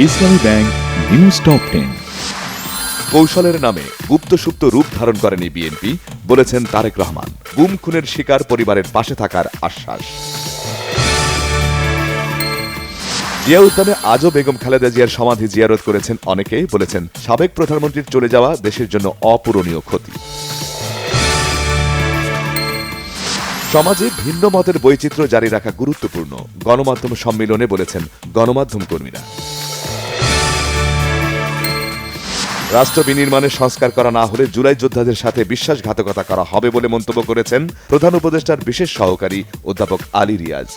ইসলামী bank news top 10। কৌশলের নামে গুপ্তসুপ্ত রূপ ধারণ করেনি বিএনপি, বলেছেন তারেক রহমান। গুম খুনের শিকার পরিবারের পাশে থাকার আশ্বাস। জিয়া উদ্যানে আজও বেগম খালেদা জিয়ার সমাধি জিয়ারত করেছেন অনেকে, বলেছেন সাবেক প্রধানমন্ত্রীর চলে যাওয়া দেশের জন্য অপূরণীয় ক্ষতি। সমাজে ভিন্ন মতের বৈচিত্র্য জারি রাখা গুরুত্বপূর্ণ, গণমাধ্যম সম্মেলনে বলেছেন গণমাধ্যম কর্মীরা। রাষ্ট্র বিনির্মাণের সংস্কার করা না হলে জুলাই যোদ্ধাদের সাথে বিশ্বাসঘাতকতা করা হবে বলে মন্তব্য করেছেন প্রধান উপদেষ্টার বিশেষ সহকারী অধ্যাপক আলী রিয়াজ।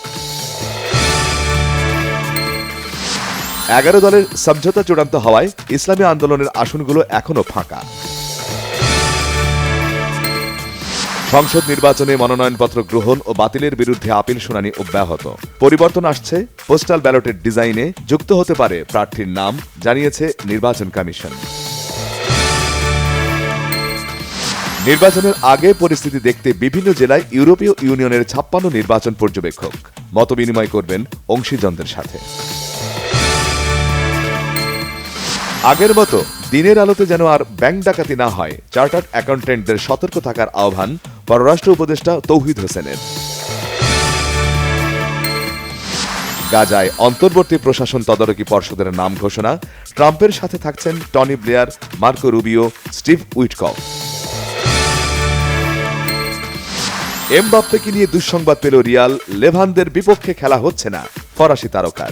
11 দলের সমঝোতা চূড়ান্ত হওয়ায় ইসলামী আন্দোলনের আসনগুলো এখনো ফাঁকা। সংসদ নির্বাচনে মনোনয়নপত্র গ্রহণ ও বাতিলের বিরুদ্ধে আপিল শুনানি অব্যাহত। পরিবর্তন আসছে, পোস্টাল ব্যালটের ডিজাইনে যুক্ত হতে পারে প্রার্থীর নাম, জানিয়েছে নির্বাচন কমিশন। নির্বাচনের আগে পরিস্থিতি দেখতে বিভিন্ন জেলায় ইউরোপীয় ইউনিয়নের 56 নির্বাচন পর্যবেক্ষক মতবিনিময় করবেন অংশীজনদের সাথে। আগের মতো দিনের আলোতে যেন আর ব্যাংক ডাকাতি না হয়, চার্টার্ড অ্যাকাউন্ট্যান্টদের সতর্ক থাকার আহ্বান পররাষ্ট্র উপদেষ্টা তৌহিদ হোসেনের। গাজায় অন্তর্বর্তী প্রশাসন তদারকি পর্ষদের নাম ঘোষণা, ট্রাম্পের সাথে থাকছেন Tony Blair, Marco Rubio, Steve Witkoff. এমবাপ্পেকে নিয়ে দুঃসংবাদ পেল রিয়াল, লেভানদের বিপক্ষে খেলা হচ্ছে না ফরাসি তারকার।